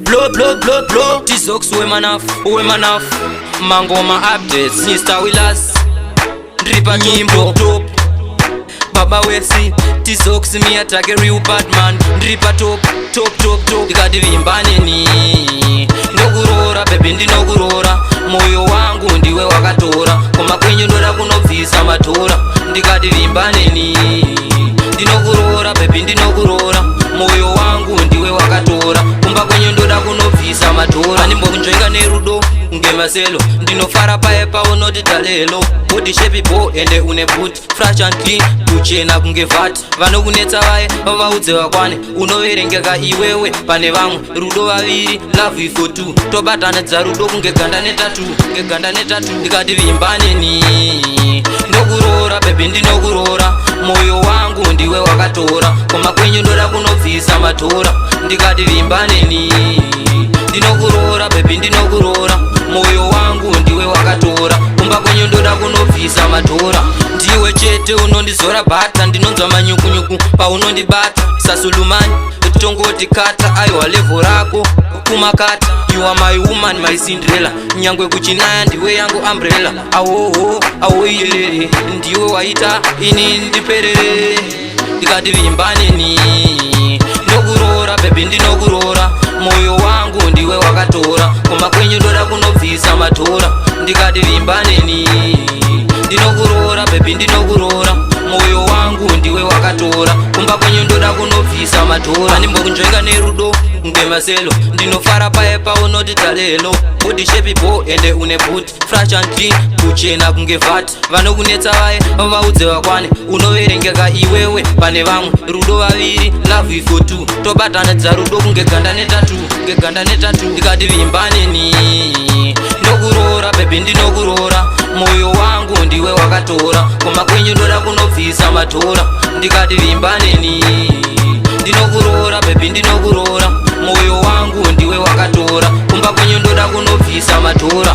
Blow T-Sox Wemanaf Mangoma updates Mr. Willas Dripa nyimbo top Baba Wesi T-Sox me attack a real bad man Dripa top Dikati vimbane ni Ndogurora baby ndinogurora Moyo wangu ndiwe wakatora Koma kwenye ndora kunovisa matora Ndikati vimbane ni Ndinogurora baby ndinogurora Moyo wangu ndiwe wakatora Kumba kwenye ndoda kunovisa matora Nimbo kunjoinga nerudo ngemaselo Ndinofara paepa unoti talelo Body shape bo ende une boot Fresh and clean kuchena kunge vat Vano kunetsa vae vaudze wakwane Unoverengeka iwewe pane vamwe Rudo vaviri love you for two Tobatanedza rudo kunge ganda netatu Ndikati vimbane ni Ndogurora baby ndinogurora Moyo wangu ndiwe wakatora Koma kwenye ndoda kunovisa matora Ndikati vimbane ni Ndinogurora baby ndinogurora Moyo wangu ndiwe wakatora Kumba kwenye ndoda kunovisa matora Ndiwe chete unondizora bata Ndinonzwa manyukunyuku pa unondibata Sasulumani tongoti kata Aiwa levo rako kumakata You are my woman my Cinderella Nyangwe kuchinaya ndiwe yangu umbrella Awo yelele Ndiwe waita ini ndiperere Ndikati vimbane ni Ndogurora baby ndinogurora Moyo wangu ndiwe wakatora Koma kwenye ndoda kunovisa matora Ndikati vimbane ni Ndinogurora baby ndinogurora Moyo wangu ndiwe wakatora Kumba kwenye ndoda kunovisa matora Nimbo kunjoinga nerudo ngemaselo Ndinofara paepa unoti talelo Body shape bo ende une boot Fresh and clean kuchena kunge vat Vano kunetsa vae vaudze wakwane Unoverengeka iwewe pane vamwe Rudo vaviri love you for two Tobatanedza rudo kunge ganda netatu Ndikati vimbane ni Ndogurora baby ndinogurora Moyo wangu ndiwe wakatora Koma kwenye ndoda kunovisa matora Ndikati vimbane ni Ndinogurora baby ndinogurora Moyo wangu ndiwe wakatora Kumba kwenye ndoda kunovisa matora